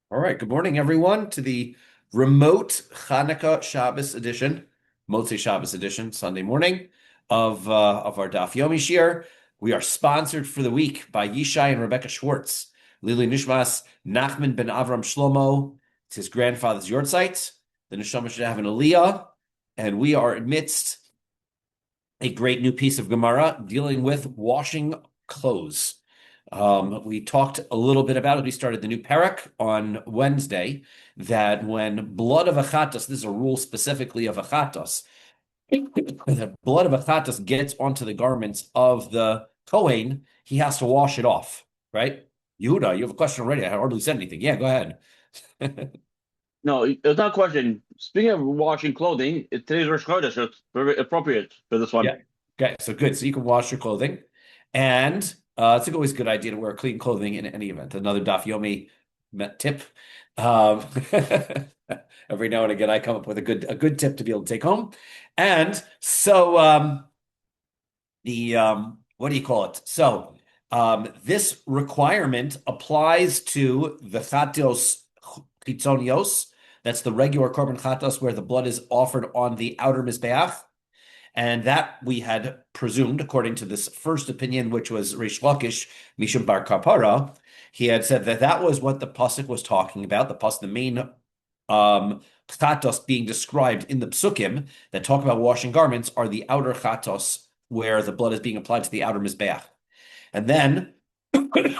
All right, good morning, everyone, to the remote Hanukkah Shabbos edition, Motzei Shabbos edition, Sunday morning of our Daf Yomi Shiur. We are sponsored for the week by Yishai and Rebecca Schwartz. Lili Nishmas Nachman ben Avram Shlomo. It's his grandfather's yahrzeit. The neshama should have an aliyah, and we are amidst a great new piece of Gemara dealing with washing clothes. We talked a little bit about it. We started the new parak on Wednesday, that when blood of achatos, this is a rule specifically of achatos, the blood of achatos gets onto the garments of the Kohen, he has to wash it off, right? Yehuda, you have a question already. I hardly said anything. Yeah, go ahead. No, it's not a question. Speaking of washing clothing, today's Rosh Chodesh, so it's very appropriate for this one. Yeah. Okay, so good. So you can wash your clothing. And it's always a good idea to wear clean clothing in any event. Another Daf Yomi tip. Um, every now and again, I come up with a good tip to be able to take home. And so what do you call it? So this requirement applies to the chatos chitzonios. That's the regular korban chatos where the blood is offered on the outer mizbeach. And that we had presumed, according to this first opinion, which was Reish Lakish Mishum Bar Kapara, he had said that that was what the pasuk was talking about. The main chatos being described in the psukim that talk about washing garments are the outer chatos where the blood is being applied to the outer mizbeach. And then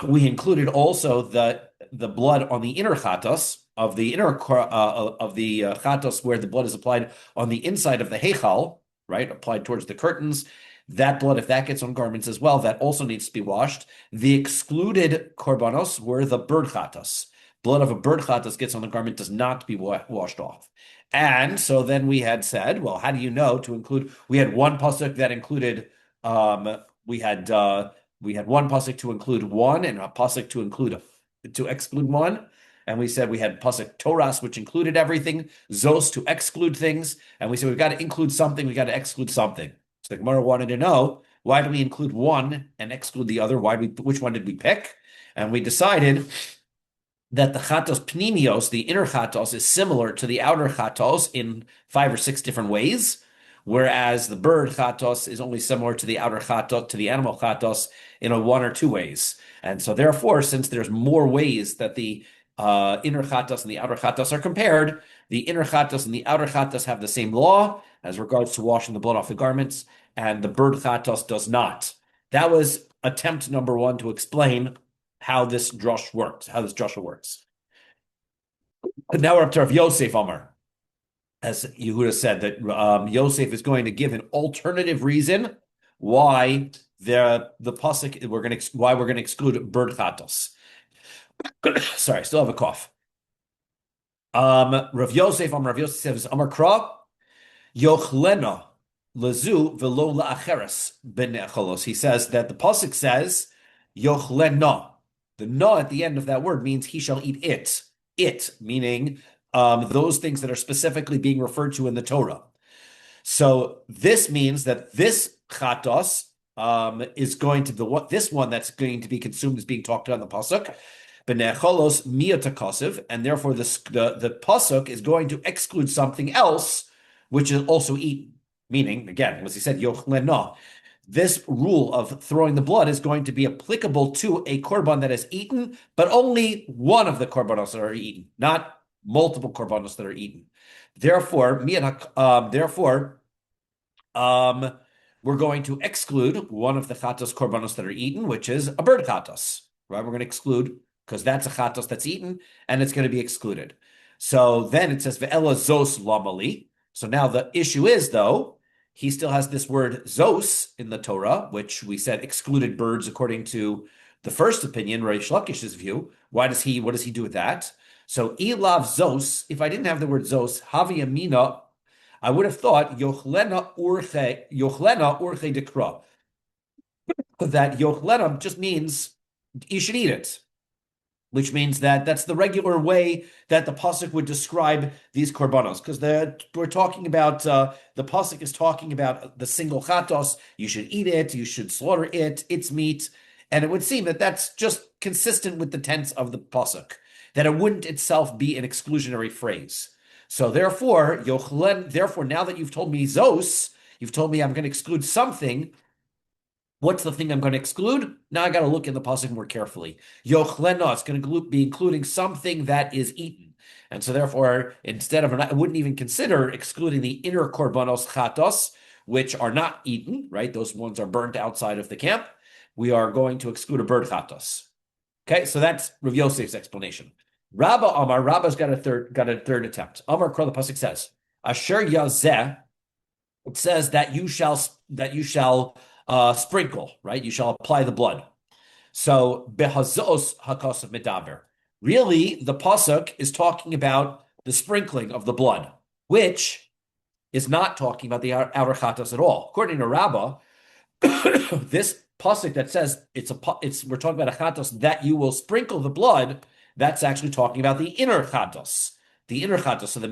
we included also the blood on the inner chatos of the chatos where the blood is applied on the inside of the heichal, right, applied towards the curtains. That blood, if that gets on garments as well, that also needs to be washed. The excluded korbanos were the bird chatos. Blood of a bird chatos gets on the garment, does not be washed off. And so then we had said, well, how do you know to include? We had one pasuk that included. We had one pasuk to include one, and a pasuk to exclude one. And we said we had pasuk Toras, which included everything, Zos to exclude things. And we said we've got to include something, we've got to exclude something. So the Gemara wanted to know, why do we include one and exclude the other? Which one did we pick? And we decided that the chatos pnimios, the inner chatos, is similar to the outer chatos in 5 or 6 different ways, whereas the bird chatos is only similar to the outer chatos, to the animal chatos, in 1 or 2 ways. And so therefore, since there's more ways that the inner chatos and the outer chatos are compared, the inner chatos and the outer chatos have the same law as regards to washing the blood off the garments, and the bird chatos does not. That was attempt number 1 to explain how this drush works, how this drasha works. And now we're up to Rav Yosef Amar. As Yehuda said, that Yosef is going to give an alternative reason why the pasuk we're going to exclude bird chatos. Sorry, I still have a cough. Rav Yosef says, Amar Kra, Yochlena lezu velo la'acheres b'ne'acholos. He says that the pasuk says, Yochlena. The na at the end of that word means he shall eat it. It, meaning those things that are specifically being referred to in the Torah. So this means that this chatos is going to be this one that's going to be consumed is being talked about in the pasuk. B'ne'acholos miyotakasev, and therefore the pasuk is going to exclude something else, which is also eaten. Meaning, again, as he said, yochlena. This rule of throwing the blood is going to be applicable to a korban that is eaten, but only one of the korbanos that are eaten, not multiple korbanos that are eaten. Therefore, we're going to exclude one of the chatos korbanos that are eaten, which is a bird chatos. Right? We're going to exclude because that's a chatos that's eaten, and it's going to be excluded. So then it says ve'ela zos lamali. So now the issue is, though, he still has this word zos in the Torah, which we said excluded birds according to the first opinion, Reish Lakish's view. What does he do with that? So ilav zos, if I didn't have the word zos, havi amina, I would have thought yochlena urche dekra. That yochlena just means you should eat it, which means that that's the regular way that the pasuk would describe these korbanos, because we're talking about the pasuk is talking about the single chatos. You should eat it, you should slaughter it, it's meat, and it would seem that that's just consistent with the tense of the pasuk. then it wouldn't itself be an exclusionary phrase. So therefore, now that you've told me zos, you've told me I'm going to exclude something. What's the thing I'm going to exclude? Now I got to look in the pasuk more carefully. Yochleno, it's going to be including something that is eaten. And so therefore, instead of, I wouldn't even consider excluding the inner korbanos chatos, which are not eaten, right? Those ones are burnt outside of the camp. We are going to exclude a bird chatos. Okay, so that's Rav Yosef's explanation. Rabba's got a third attempt. Amar Kro, the pasuk says, Asher yazeh, it says that you shall sprinkle, right? You shall apply the blood. So behazos hakasav medaber. Really, the pasuk is talking about the sprinkling of the blood, which is not talking about the outer chatos at all. According to Rabbah, this pasuk that says we're talking about a chatos that you will sprinkle the blood, that's actually talking about the inner chatos. The inner chatos. So the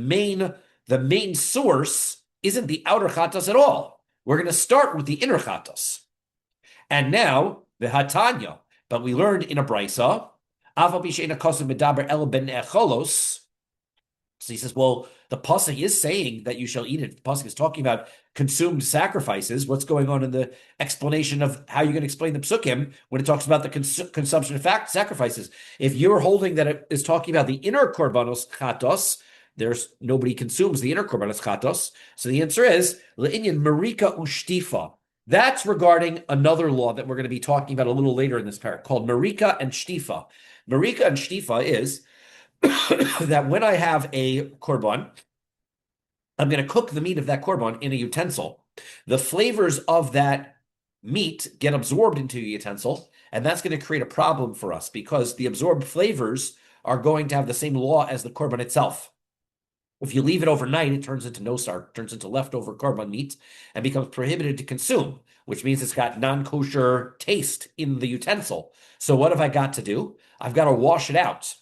main source isn't the outer chatos at all. We're going to start with the inner chatos. And now the hatanya, but we learned in a brisa, aval b'sheina kosev medaber el ben echolos. So he says, well, the pasuk is saying that you shall eat it. The pasuk is talking about consumed sacrifices. What's going on in the explanation of how you're going to explain the psukim when it talks about the consumption of sacrifices? If you're holding that it is talking about the inner korbanos chatos, there's nobody consumes the inner korbanos chatos. So the answer is le'inyan marika ushtifa. That's regarding another law that we're going to be talking about a little later in this parak called marika and shtifa. Marika and shtifa is that when I have a korban, I'm going to cook the meat of that korban in a utensil. The flavors of that meat get absorbed into a utensil, and that's going to create a problem for us because the absorbed flavors are going to have the same law as the korban itself. If you leave it overnight, it turns into nosar, turns into leftover korban meat, and becomes prohibited to consume, which means it's got non-kosher taste in the utensil. So what have I got to do? I've got to wash it out.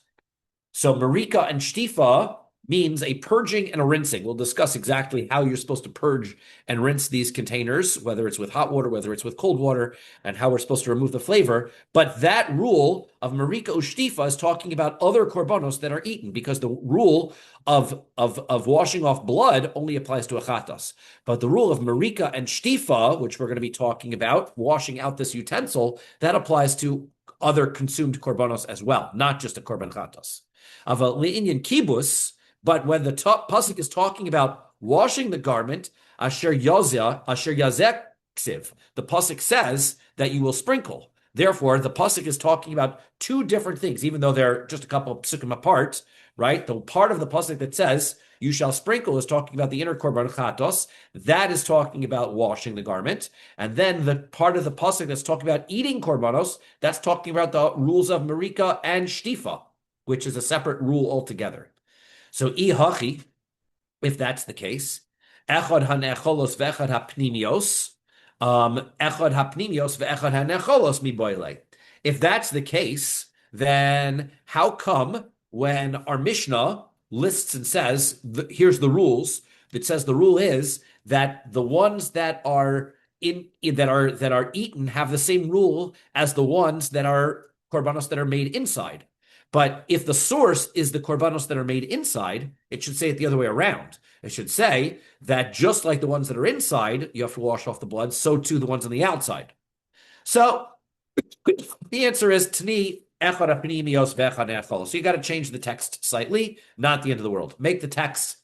So marika and shtifa means a purging and a rinsing. We'll discuss exactly how you're supposed to purge and rinse these containers, whether it's with hot water, whether it's with cold water, and how we're supposed to remove the flavor. But that rule of marika ushtifa is talking about other korbanos that are eaten, because the rule of washing off blood only applies to a chatas. But the rule of marika and shtifa, which we're going to be talking about, washing out this utensil, that applies to other consumed korbanos as well, not just a korban chatas. Of a li'inyan kibus, but when the pasuk is talking about washing the garment, asher yazek ksiv, the pasuk says that you will sprinkle. Therefore, the pasuk is talking about two different things, even though they're just a couple of psukim apart, right? The part of the pasuk that says you shall sprinkle is talking about the inner korban chatos. That is talking about washing the garment. And then the part of the pasuk that's talking about eating korbanos, that's talking about the rules of marika and shtifa, which is a separate rule altogether. So ihachi, if that's the case, echad hanecholos ve'echad hapnimios, echad hapnimios ve'echad hanecholos miboile. If that's the case, then how come when our Mishnah lists and says, here's the rules, it says the rule is that the ones that are eaten have the same rule as the ones that are korbanos that are made inside. But if the source is the korbanos that are made inside, it should say it the other way around. It should say that just like the ones that are inside, you have to wash off the blood, so too the ones on the outside. So the answer is Tani echad apnimios ve'echad echol. So you got to change the text slightly, not the end of the world. Make the text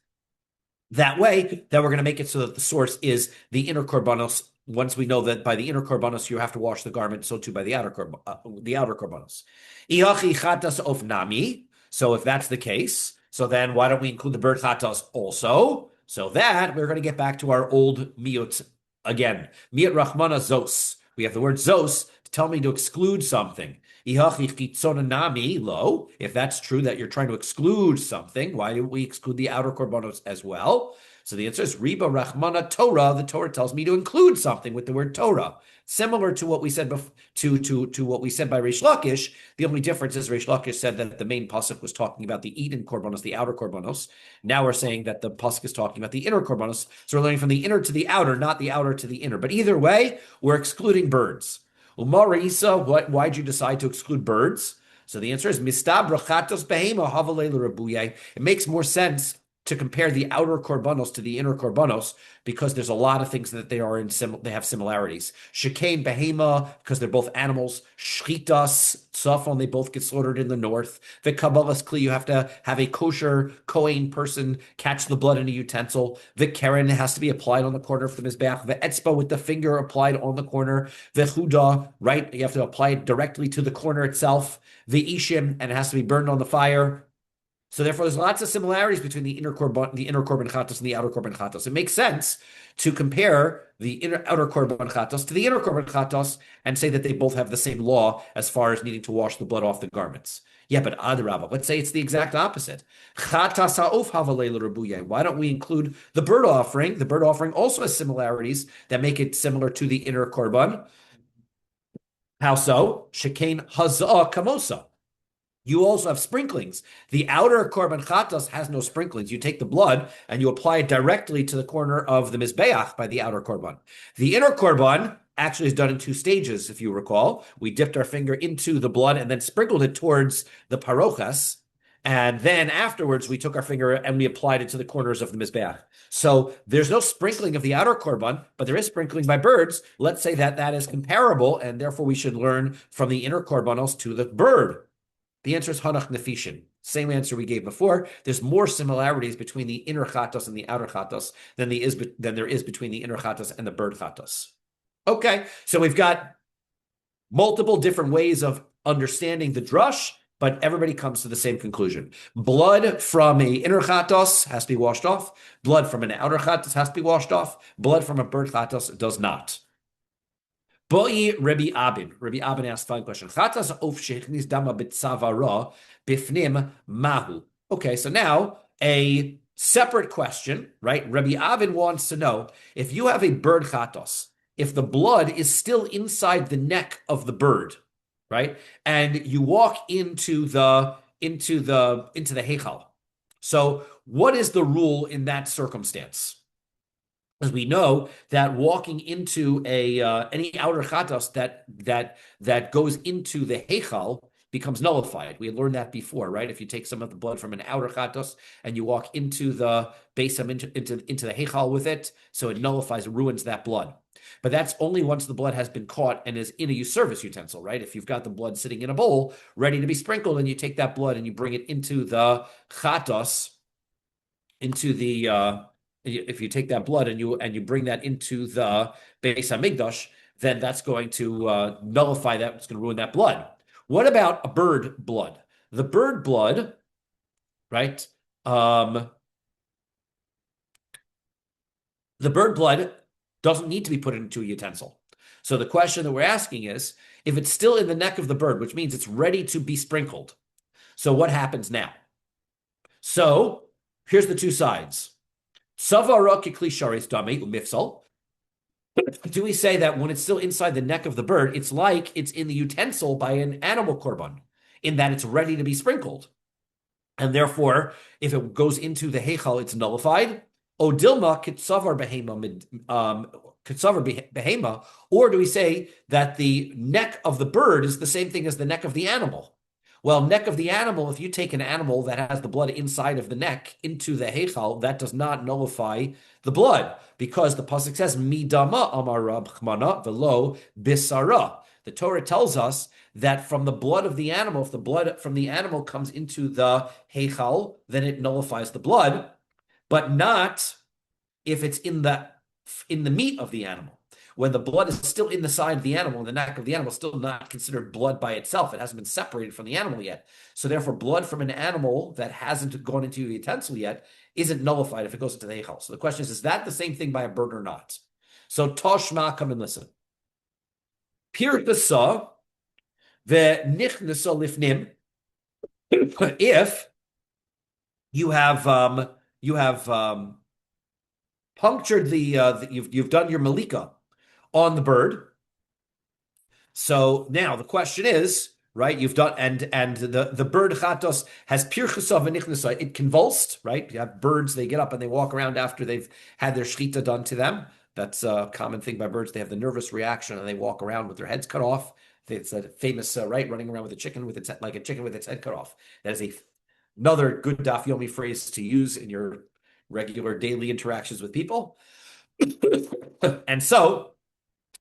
that way, that we're going to make it so that the source is the inner korbanos. Once we know that by the inner korbanos you have to wash the garment, so too by the outer korbanos. Iachi chatas of nami. So if that's the case, so then why don't we include the bird chatas also? So that we're going to get back to our old miyut again. Miyut rachmana zos. We have the word zos to tell me to exclude something. Iachi chitzona nami lo. If that's true that you're trying to exclude something, why do we exclude the outer korbanos as well? So the answer is Riba Rachmana Torah. The Torah tells me to include something with the word Torah, similar to what we said to what we said by Reish Lakish. The only difference is Reish Lakish said that the main pasuk was talking about the eaten korbanos, the outer korbanos. Now we're saying that the pasuk is talking about the inner korbanos. So we're learning from the inner to the outer, not the outer to the inner. But either way, we're excluding birds. Umar Isa, why'd you decide to exclude birds? So the answer is mistabra chatos behema havalei l'rabuye. It makes more sense to compare the outer korbanos to the inner korbanos because there's a lot of things that they are they have similarities. Shekain behema because they're both animals. Shchitas tzafon, they both get slaughtered in the north. The kabbalas kli, you have to have a kosher kohen person catch the blood in a utensil. The keren has to be applied on the corner of the mizbeach. The etzba with the finger applied on the corner. The chuda, right, you have to apply it directly to the corner itself. The ishim, and it has to be burned on the fire. So therefore, there's lots of similarities between the inner korban chatos and the outer korban chatos. It makes sense to compare the outer korban chatos to the inner korban chatos and say that they both have the same law as far as needing to wash the blood off the garments. Yeah, but adrabah, let's say it's the exact opposite. Chatas ha'of havalei l'rabuye. Why don't we include the bird offering? The bird offering also has similarities that make it similar to the inner korban. How so? Shekain hazah kamosa. You also have sprinklings. The outer korban chatos has no sprinklings. You take the blood and you apply it directly to the corner of the mizbeach by the outer korban. The inner korban actually is done in two stages, if you recall. We dipped our finger into the blood and then sprinkled it towards the parochas. And then afterwards, we took our finger and we applied it to the corners of the mizbeach. So there's no sprinkling of the outer korban, but there is sprinkling by birds. Let's say that that is comparable, and therefore we should learn from the inner korbanos to the bird. The answer is Hanach Nefishin. Same answer we gave before. There's more similarities between the inner chatos and the outer chatos than there is between the inner chatos and the bird chatos. Okay, so we've got multiple different ways of understanding the drush, but everybody comes to the same conclusion. Blood from a inner chatos has to be washed off. Blood from an outer chatos has to be washed off. Blood from a bird chatos does not. Boi Rabbi Abin. Rabbi Abin asked the following question. Chatas of shechnis dama b'tzavara bifnim mahu. Okay, so now a separate question, right? Rabbi Abin wants to know if you have a bird chatos, if the blood is still inside the neck of the bird, right? And you walk into the heichal. So what is the rule in that circumstance? As we know that walking into any outer chatos that goes into the heichal becomes nullified. We had learned that before, right? If you take some of the blood from an outer chatos and you walk into the basam into the heichal with it, so it nullifies, ruins that blood. But that's only once the blood has been caught and is in a service utensil, right? If you've got the blood sitting in a bowl ready to be sprinkled, and you take that blood and you bring it into the chatos, into the if you take that blood and you bring that into the Beis Hamikdash, then that's going to nullify that. It's going to ruin that blood. What about a bird blood? The bird blood, right? The bird blood doesn't need to be put into a utensil. So the question that we're asking is, if it's still in the neck of the bird, which means it's ready to be sprinkled. So what happens now? So here's the two sides. Do we say that when it's still inside the neck of the bird, it's like it's in the utensil by an animal korban, in that it's ready to be sprinkled? And therefore, if it goes into the heichal, it's nullified. Odilma kitzavar behema, or do we say that the neck of the bird is the same thing as the neck of the animal? Well, neck of the animal, if you take an animal that has the blood inside of the neck into the heichal, that does not nullify the blood, because the pasuk says, midama amar Rab Chmana velo bisara. The Torah tells us that from the blood of the animal, if the blood from the animal comes into the heichal, then it nullifies the blood, but not if it's in the meat of the animal. When the blood is still in the side of the animal, the neck of the animal, still not considered blood by itself. It hasn't been separated from the animal yet. So therefore, blood from an animal that hasn't gone into the utensil yet isn't nullified if it goes into the heichal. So the question is that the same thing by a bird or not? So Toshma, come and listen. Pirkasa ve'nichnasa lifnim. If you have punctured you've done your malika on the bird. So now the question is, right, you've done, and the bird chatos has pirchasa v'nichnasa, it convulsed, right? You have birds, they get up and they walk around after they've had their shchita done to them. That's a common thing by birds. They have the nervous reaction and they walk around with their heads cut off. It's a famous right, running around with a chicken with its like a chicken with its head cut off. That is another good Daf Yomi phrase to use in your regular daily interactions with people. And so,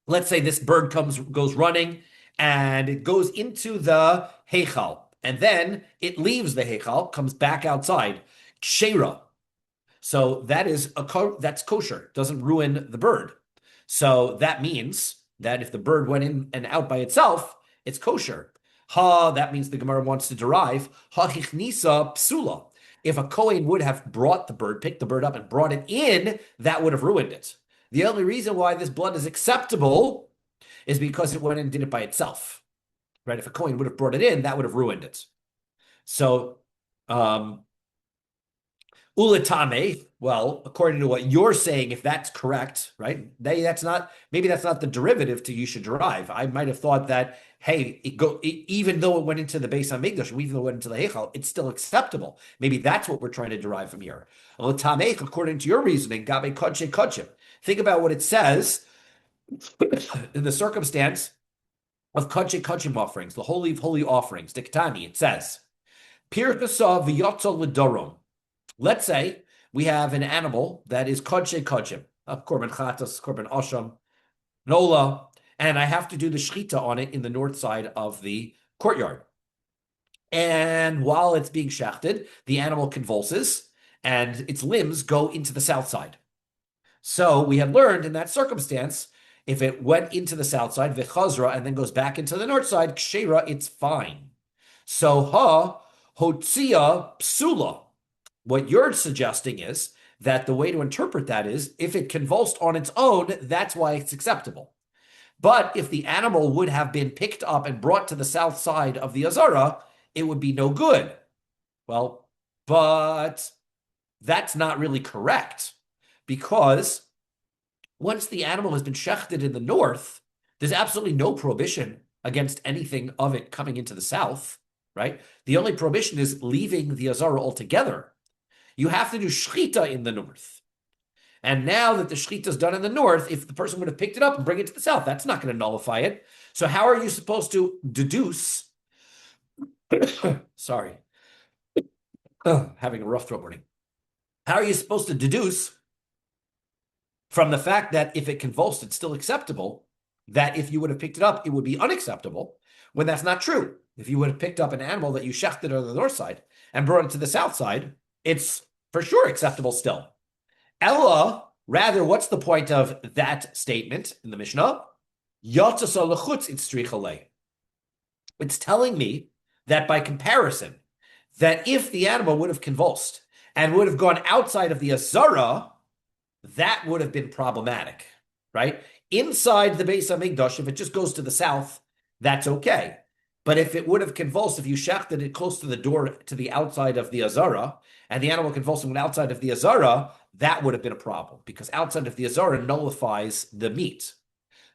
let's say this bird goes running, and it goes into the heichal, and then it leaves the heichal, comes back outside. Kshera. So that's kosher. Doesn't ruin the bird. So that means that if the bird went in and out by itself, it's kosher. That means the Gemara wants to derive ha hichnisa psula. If a Kohen would have brought the bird, picked the bird up and brought it in, that would have ruined it. The only reason why this blood is acceptable is because it went in and did it by itself. Right? If a Kohen would have brought it in, that would have ruined it. So, ulatame, well, according to what you're saying, if that's correct, right? Maybe that's not the derivative to you should derive. I might have thought that, hey, even though it went into the Beis Hamikdash, even though it went into the Heichal, it's still acceptable. Maybe that's what we're trying to derive from here. Ulatame, according to your reasoning, gabe kodche kodshim. Think about what it says in the circumstance of kodche kodshim offerings, the holy of holy offerings. Diktani, it says, pirkasa v'yotza l'dorom. Let's say we have an animal that is kodshei kodshim, korban chatas, korban osham, nola, and I have to do the shechita on it in the north side of the courtyard. And while it's being shechted, the animal convulses, and its limbs go into the south side. So we had learned in that circumstance, if it went into the south side, v'chazra, and then goes back into the north side, kshera, it's fine. So hotzia psula. What you're suggesting is that the way to interpret that is if it convulsed on its own, that's why it's acceptable. But if the animal would have been picked up and brought to the south side of the Azara, it would be no good. Well, but that's not really correct, because once the animal has been shechted in the north, there's absolutely no prohibition against anything of it coming into the south, right? The only prohibition is leaving the Azara altogether. You have to do shechita in the north. And now that the shechita is done in the north, if the person would have picked it up and bring it to the south, that's not going to nullify it. So how are you supposed to deduce? Sorry. Having a rough throat morning. How are you supposed to deduce from the fact that if it convulsed, it's still acceptable, that if you would have picked it up, it would be unacceptable, when that's not true? If you would have picked up an animal that you shechted on the north side and brought it to the south side, it's for sure acceptable still. Ella, rather, what's the point of that statement in the Mishnah? It's telling me that by comparison, that if the animal would have convulsed and would have gone outside of the Azara, that would have been problematic, right? Inside the Beis Hamikdash, if it just goes to the south, that's okay. But if it would have convulsed, if you shechted it close to the door to the outside of the Azara, and the animal convulsing went outside of the Azara, that would have been a problem, because outside of the Azara nullifies the meat.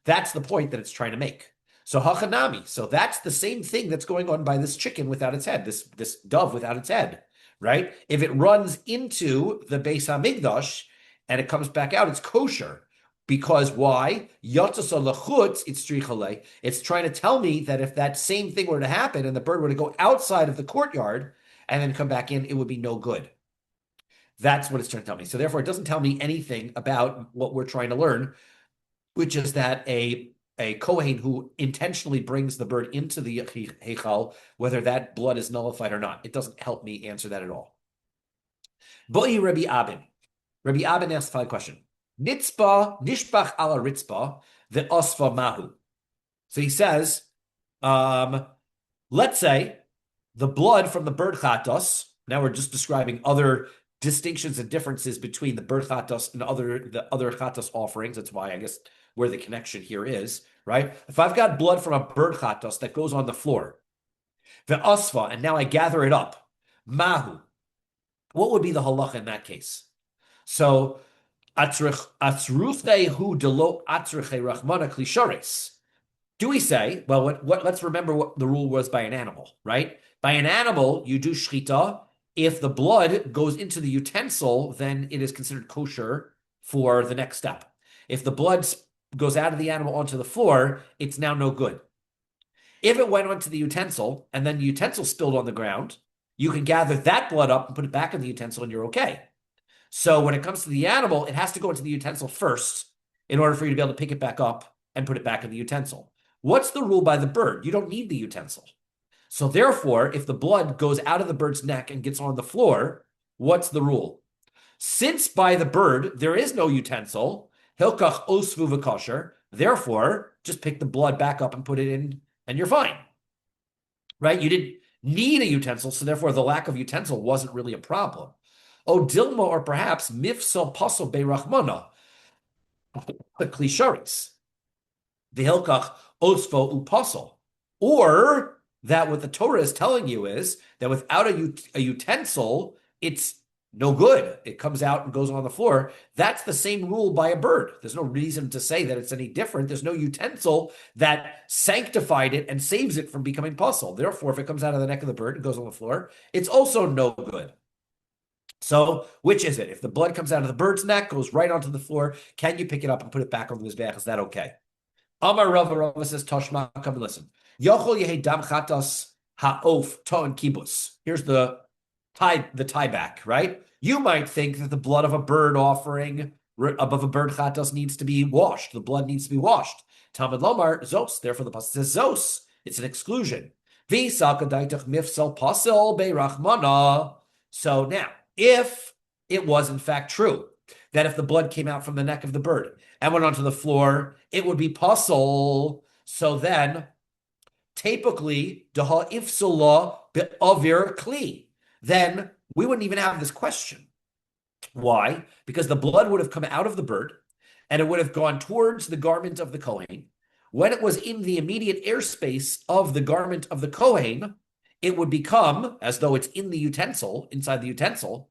That's the point that it's trying to make. So hachanami, so that's the same thing that's going on by this chicken without its head, this dove without its head, right? If it runs into the Beis Hamikdash and it comes back out, it's kosher. Because why? It's trying to tell me that if that same thing were to happen and the bird were to go outside of the courtyard and then come back in, it would be no good. That's what it's trying to tell me. So therefore, it doesn't tell me anything about what we're trying to learn, which is that a Kohen who intentionally brings the bird into the Heichal, whether that blood is nullified or not. It doesn't help me answer that at all. Boi Rabbi Abin. Rabbi Abin asked the following question. Nitzpa, nishbach ala ritzpa, the osfa mahu. So he says, let's say the blood from the bird chatos, now we're just describing other distinctions and differences between the bird chatos and the other chatos offerings. That's why I guess where the connection here is, right? If I've got blood from a bird chatos that goes on the floor, the osfa, and now I gather it up, mahu, what would be the halacha in that case? So, do we say, well, let's remember what the rule was by an animal, right? By an animal, you do shchita. If the blood goes into the utensil, then it is considered kosher for the next step. If the blood goes out of the animal onto the floor, it's now no good. If it went onto the utensil and then the utensil spilled on the ground, you can gather that blood up and put it back in the utensil and you're okay. So when it comes to the animal, it has to go into the utensil first in order for you to be able to pick it back up and put it back in the utensil. What's the rule by the bird? You don't need the utensil. So therefore, if the blood goes out of the bird's neck and gets on the floor, what's the rule? Since by the bird there is no utensil, hilkach osvu v'kosher, therefore, just pick the blood back up and put it in, and you're fine. Right? You didn't need a utensil, so therefore the lack of utensil wasn't really a problem. O dilma, or perhaps mifsal paso beirachmana, klisharis, v'hilkach osvo upasol, or that what the Torah is telling you is that without a utensil, it's no good. It comes out and goes on the floor. That's the same rule by a bird. There's no reason to say that it's any different. There's no utensil that sanctified it and saves it from becoming puzzle. Therefore, if it comes out of the neck of the bird and goes on the floor, it's also no good. So, which is it? If the blood comes out of the bird's neck, goes right onto the floor, can you pick it up and put it back on the mizbeach? Is that okay? Amar Rava says, Toshma, come and listen. Yochol yehe dam chatas ha'of to'en kibus. Here's the tie back, right? You might think that the blood of a bird offering above a bird chatas needs to be washed. The blood needs to be washed. Talmud Lomar zos. Therefore, the pasuk says zos. It's an exclusion. V'sakadaitach mifsal pasel beirachmana. So now, if it was in fact true that if the blood came out from the neck of the bird and went onto the floor, it would be puzzle. So then, typically, daha ifsula be'avir kli. Then we wouldn't even have this question. Why? Because the blood would have come out of the bird and it would have gone towards the garment of the Kohen. When it was in the immediate airspace of the garment of the Kohen, it would become as though it's in the utensil, inside the utensil,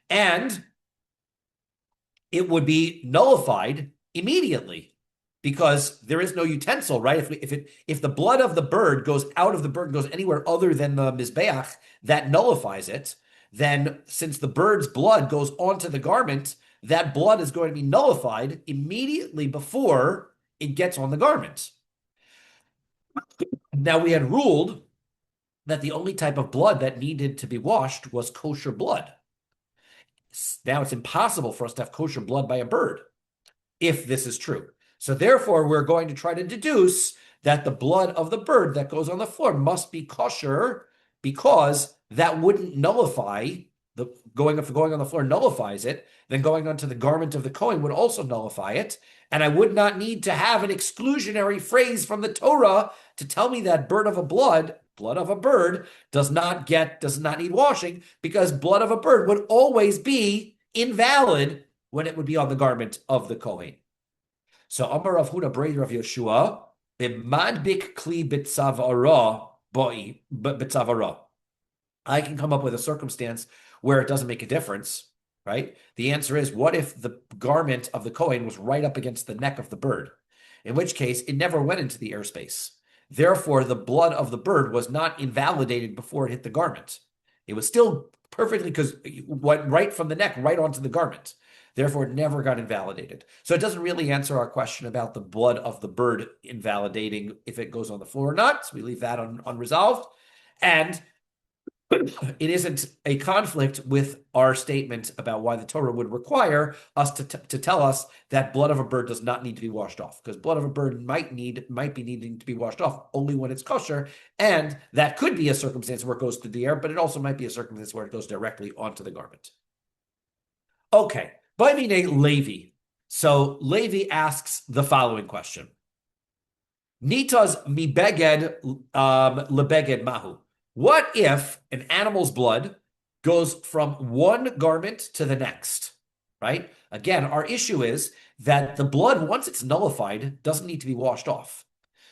and it would be nullified immediately because there is no utensil, right? If the blood of the bird goes out of the bird, goes anywhere other than the mizbeach, that nullifies it. Then since the bird's blood goes onto the garment, that blood is going to be nullified immediately before it gets on the garment. Now, we had ruled that the only type of blood that needed to be washed was kosher blood. Now it's impossible for us to have kosher blood by a bird, if this is true. So therefore, we're going to try to deduce that the blood of the bird that goes on the floor must be kosher, because that wouldn't nullify the going on the floor nullifies it. Then going onto the garment of the Kohen would also nullify it. And I would not need to have an exclusionary phrase from the Torah to tell me that blood of a bird does not need washing, because blood of a bird would always be invalid when it would be on the garment of the Kohen. So Amar Rav Huna Brei Rav Yeshua, b'madbik kli b'tzavara boi b'tzavara. I can come up with a circumstance where it doesn't make a difference, right? The answer is, what if the garment of the Kohen was right up against the neck of the bird? In which case, it never went into the airspace. Therefore, the blood of the bird was not invalidated before it hit the garment. It was still perfectly, because it went right from the neck right onto the garment. Therefore, it never got invalidated. So it doesn't really answer our question about the blood of the bird invalidating if it goes on the floor or not. So we leave that unresolved. And it isn't a conflict with our statement about why the Torah would require us to tell us that blood of a bird does not need to be washed off, because blood of a bird might be needing to be washed off only when it's kosher, and that could be a circumstance where it goes through the air, but it also might be a circumstance where it goes directly onto the garment. Okay, by meaning Levi. So Levi asks the following question: Nitas mibeged lebeged mahu. What if an animal's blood goes from one garment to the next, right? Again, our issue is that the blood, once it's nullified, doesn't need to be washed off.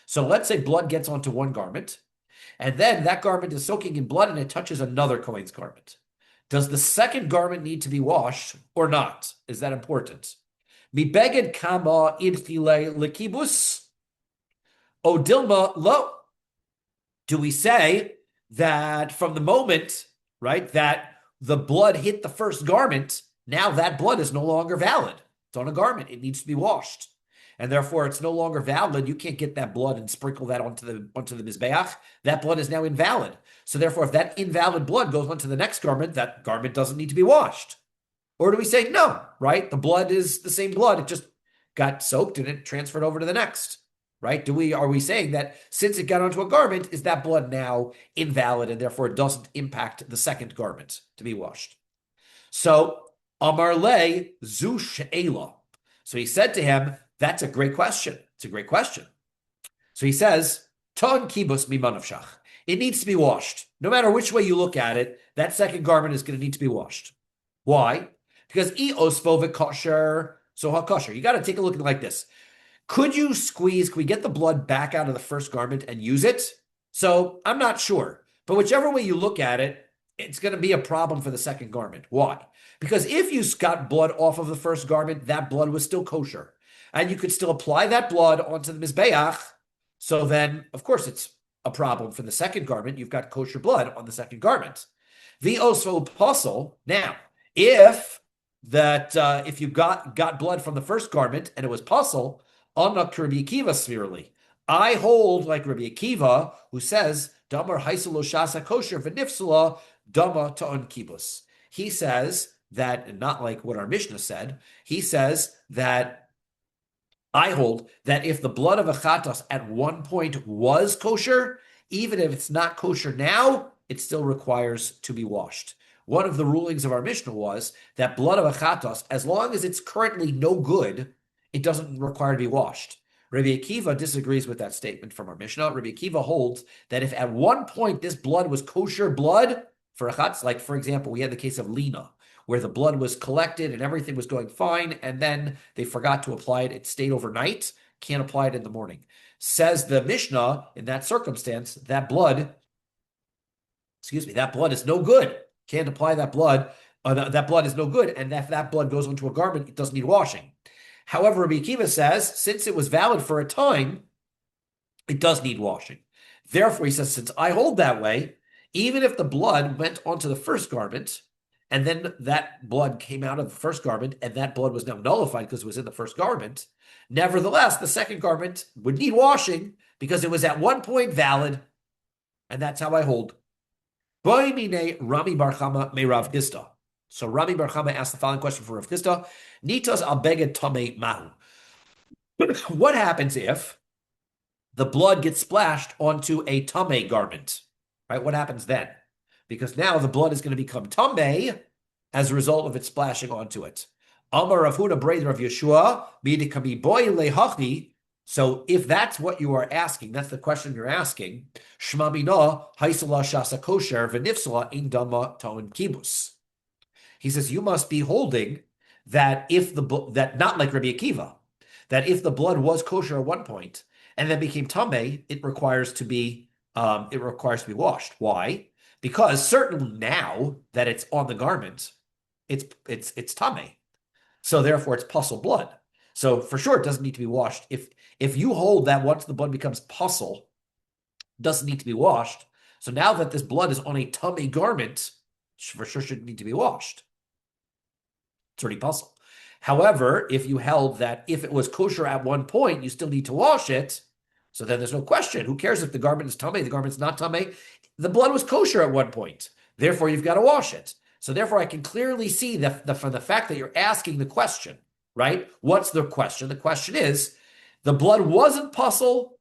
So let's say blood gets onto one garment, and then that garment is soaking in blood and it touches another Kohen's garment. Does the second garment need to be washed or not? Is that important? Mibeged kama idchile lekibus o dilma lo. Do we say that from the moment, right, that the blood hit the first garment, now that blood is no longer valid? It's on a garment. It needs to be washed. and therefore it's no longer valid. You can't get that blood and sprinkle that onto the mizbeach. That blood is now invalid. So therefore, if that invalid blood goes onto the next garment, that garment doesn't need to be washed. Or do we say no, right? The blood is the same blood. It just got soaked and it transferred over to the next, right? Are we saying that since it got onto a garment, is that blood now invalid and therefore it doesn't impact the second garment to be washed? So Amar le zu she'ela. So he said to him, that's a great question. It's a great question. So he says, Ton kibus mimanavshach. It needs to be washed. No matter which way you look at it, that second garment is going to need to be washed. Why? Because I osvo v'kosher, so ha-kosher. You got to take a look at it like this. Can we get the blood back out of the first garment and use it? So I'm not sure. But whichever way you look at it, it's going to be a problem for the second garment. Why? Because if you got blood off of the first garment, that blood was still kosher. And you could still apply that blood onto the mizbeach. So then, of course, it's a problem for the second garment. You've got kosher blood on the second garment. The osvo pasul. Now, if you got blood from the first garment and it was pasul, anak Rabbi Akiva svirally. I hold like Rabbi Akiva, who says, Damar haisalo shasa kosher v'nifsala dama ta'on kibus. He says that, not like what our Mishnah said, he says that I hold that if the blood of a chatos at one point was kosher, even if it's not kosher now, it still requires to be washed. One of the rulings of our Mishnah was that blood of a chatos, as long as it's currently no good, it doesn't require to be washed. Rabbi Akiva disagrees with that statement from our Mishnah. Rabbi Akiva holds that if at one point this blood was kosher blood for a chatz, like for example, we had the case of Lina, where the blood was collected and everything was going fine, and then they forgot to apply it. It stayed overnight, can't apply it in the morning. Says the Mishnah, in that circumstance, that blood is no good. Can't apply that blood. That blood is no good, and if that blood goes onto a garment, it doesn't need washing. However, Rabbi Akiva says, since it was valid for a time, it does need washing. Therefore, he says, since I hold that way, even if the blood went onto the first garment, and then that blood came out of the first garment, and that blood was now nullified because it was in the first garment, nevertheless, the second garment would need washing because it was at one point valid, and that's how I hold. Rami Bar Chama me Rav Hista. So Rami Bar Chama asked the following question for Rav Hista: Nitas al beged tamei mahu. What happens if the blood gets splashed onto a tamei garment? Right? What happens then? Because now the blood is going to become tamei as a result of it splashing onto it. Amar Rav Huda brother of Yeshua midikami boy lehachi. So if that's what you are asking, that's the question you're asking. Shma mina haisala shasa kosher v'nifsala in dama ta'on kibus. He says you must be holding that that not like Rabbi Akiva, that if the blood was kosher at one point and then became tamei, it requires to be washed. Why? Because certainly now that it's on the garment, it's tamei. So therefore it's pasul blood. So for sure it doesn't need to be washed. If you hold that once the blood becomes pasul, doesn't need to be washed. So now that this blood is on a tamei garment, for sure shouldn't need to be washed. It's already pasul. However, if you held that if it was kosher at one point, you still need to wash it, so then there's no question. Who cares if the garment is tamei, the garment's not tamei? The blood was kosher at one point. Therefore, you've got to wash it. So therefore, I can clearly see that from the fact that you're asking the question, right? What's the question? The question is, the blood wasn't pasul,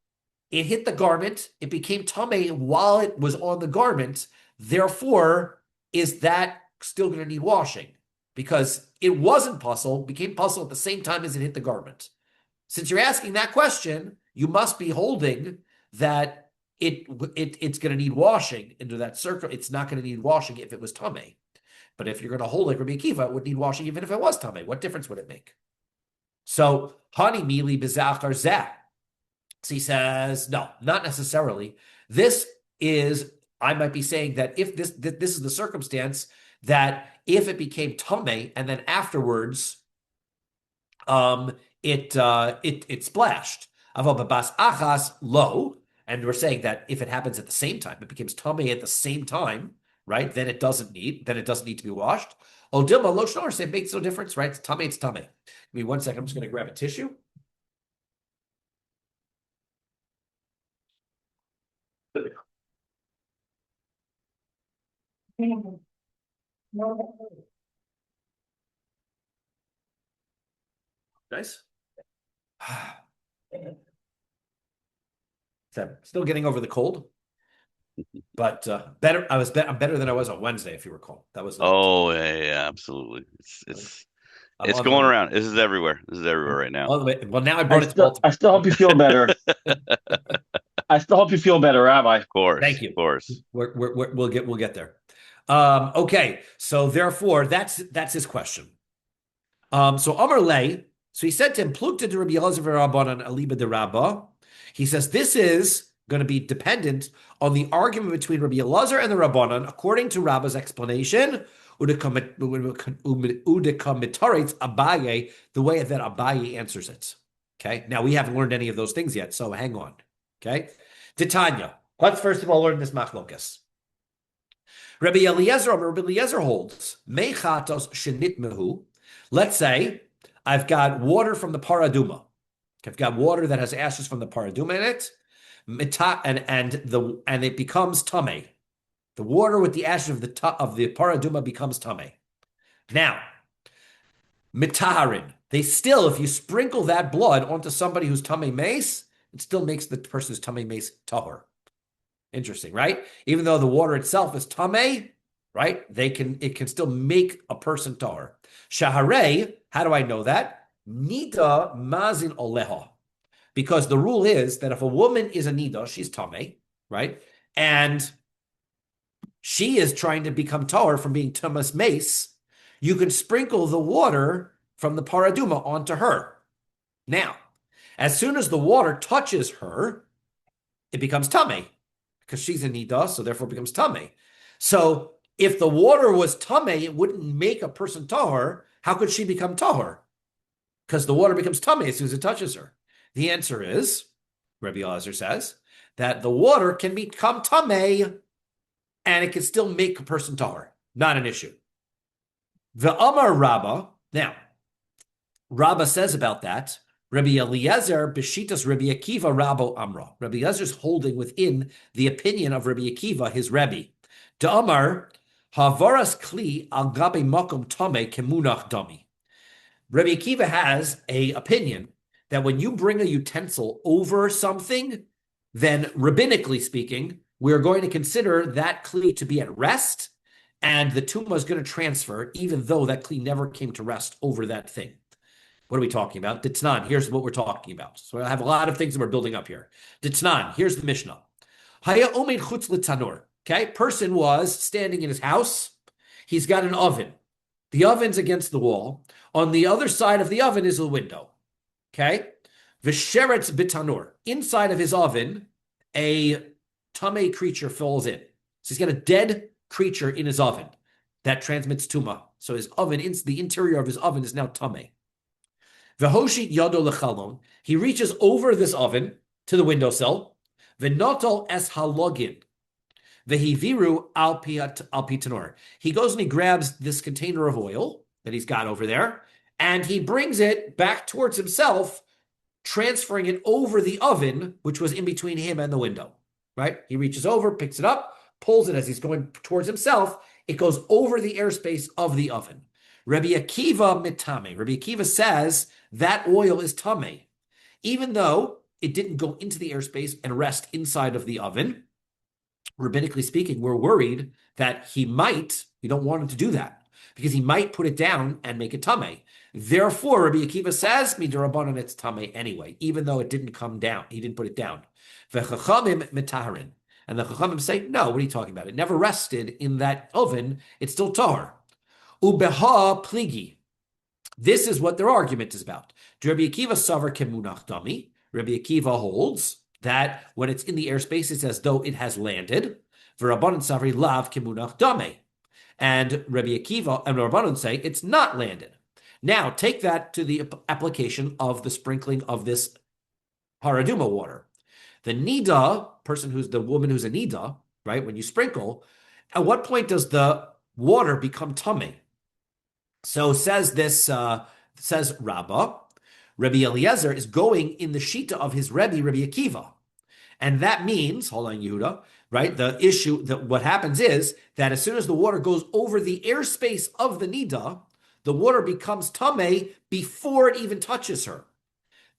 it hit the garment, it became tamei while it was on the garment. Therefore, is that still going to need washing? Because it wasn't pasul, became pasul at the same time as it hit the garment. Since you're asking that question, you must be holding that it's going to need washing into that circle. It's not going to need washing if it was tamei. But if you're going to hold like Rabbi Akiva, it would need washing even if it was tamei. What difference would it make? So, hani mili bezachar zeh. So he says, no, not necessarily. This is, I might be saying that if this is the circumstance that if it became tamei and then afterwards, it splashed. Aval babas achas lo, and we're saying that if it happens at the same time, it becomes tamei at the same time, right? Then it doesn't need to be washed. Odilma lo shnor, say it makes no difference, right? It's tamei, it's tamei. Give me 1 second. I'm just going to grab a tissue. Nice. So, still getting over the cold, but better. I'm better than I was on Wednesday, if you recall. That was not. Oh yeah, absolutely. I'm It's on the going way. around. This is everywhere. This is everywhere right now. All the way. Well, now I I brought it to still, Baltimore. I still hope you feel better. I still hope you feel better, Rabbi. Of course, Thank of you. course. We'll get there. Okay, so therefore, that's his question. So Amar Lay, so he said to him, Plukta de Rabbi Elazar v'Rabbanan aliba de Rabba. He says this is going to be dependent on the argument between Rabbi Elazar and the Rabbanan, according to Rabba's explanation, udekamitarates Abaye, the way that Abaye answers it. Okay, now we haven't learned any of those things yet, so hang on. Okay, Titania. Let's first of all learn this machlokas. Rabbi Eliezer holds mechatos shenitmehu. Let's say I've got water from the paraduma. I've got water that has ashes from the paraduma in it, and it becomes tame. The water with the ashes of the paraduma becomes tame. Now, mitaharin. They still, if you sprinkle that blood onto somebody who's tame mace, it still makes the person who's tame mace tahor. Interesting, right? Even though the water itself is tame, right? It can still make a person tahor. Shaharei, how do I know that? Nida mazin oleha. Because the rule is that if a woman is a nida, she's tame, right? And she is trying to become tahor from being tumas mace, you can sprinkle the water from the paraduma onto her. Now, as soon as the water touches her, it becomes tame because she's a nida, so therefore it becomes tame. So if the water was tame, it wouldn't make a person tahor. How could she become tahor? Because the water becomes tame as soon as it touches her. The answer is, Rabbi Elazar says, that the water can become tame and it can still make a person tahor. Not an issue. The Amar Rabba, now, Rabba says about that, Rabbi Eliezer Beshitas Rabbi Akiva Rabbo Amra. Rabbi Eliezer is holding within the opinion of Rabbi Akiva, his Rebbe. The Amar Havaras Kli Al Gabe Makom Tame Kemunach Dami. Rabbi Akiva has a opinion that when you bring a utensil over something, then rabbinically speaking, we're going to consider that kli to be at rest, and the tumah is going to transfer, even though that kli never came to rest over that thing. What are we talking about? Ditznan, here's what we're talking about. So I have a lot of things that we're building up here. Ditznan, here's the Mishnah. Haya omeid chutz l'tanur. Okay, person was standing in his house. He's got an oven. The oven's against the wall. On the other side of the oven is a window. Okay? V'sheretz bitanur. Inside of his oven, a tame creature falls in. So he's got a dead creature in his oven that transmits tuma. So his oven, the interior of his oven is now tame. V'hoshit yado lechalon. He reaches over this oven to the windowsill. V'notol es halogin. V'hiviru al pitanur. He goes and he grabs this container of oil that he's got over there, and he brings it back towards himself, transferring it over the oven, which was in between him and the window, right? He reaches over, picks it up, pulls it as he's going towards himself. It goes over the airspace of the oven. Rabbi Akiva mitame. Rabbi Akiva says that oil is tame, even though it didn't go into the airspace and rest inside of the oven. Rabbinically speaking, we're worried that we don't want him to do that, because he might put it down and make it tame. Therefore, Rabbi Akiva says, midirabanan, it's tame anyway, even though it didn't come down. He didn't put it down. V'chachamim mitaharin. And the chachamim say, no, what are you talking about? It never rested in that oven. It's still tahor. Ubeha pligi. This is what their argument is about. Rabbi Akiva savar kemunach dami. Rabbi Akiva holds that when it's in the airspace, it's as though it has landed. V'rabbanan savari lav kemunach dame. And Rabbi Akiva and Rabbanan say it's not landed. Now, take that to the application of the sprinkling of this paraduma water. The nida, the woman who's a nida, right? When you sprinkle, at what point does the water become tame? So says Rabbah, Rabbi Eliezer is going in the shita of his Rebbe, Rabbi Akiva. And that means, hold on, Yehuda, right? The issue that what happens is that as soon as the water goes over the airspace of the nida, the water becomes tameh before it even touches her.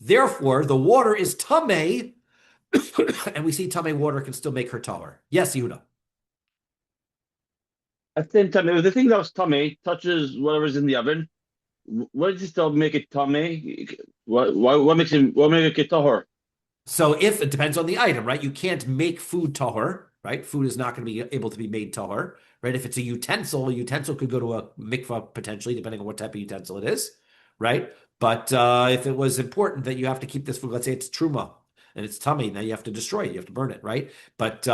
Therefore, the water is tameh, and we see tameh water can still make her tahor. Yes, Yehuda. At the same time, if the thing that was tummy touches whatever's in the oven, what does it still make it tummy? What makes it tahor? So if it depends on the item, right? You can't make food tahor, right? Food is not going to be able to be made tahor, right? If it's a utensil could go to a mikvah potentially, depending on what type of utensil it is, right? But if it was important that you have to keep this food, let's say it's truma and it's tummy, now you have to destroy it, you have to burn it, right? But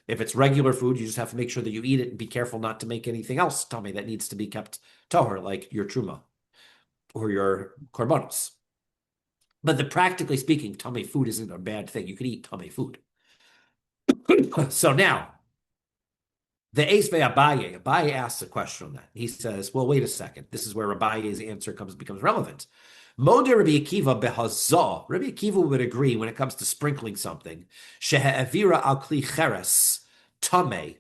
if it's regular food, you just have to make sure that you eat it and be careful not to make anything else tummy that needs to be kept tahor, like your truma or your korbanos. But practically speaking, tummy food isn't a bad thing. You can eat tummy food. So now, the Eisve Abaye asks a question on that. He says, well, wait a second. This is where Abaye's answer becomes relevant. Mode Rabbi Akiva behazah. Rabbi Akiva would agree when it comes to sprinkling something. Shehe'avira al kli cheres tameh.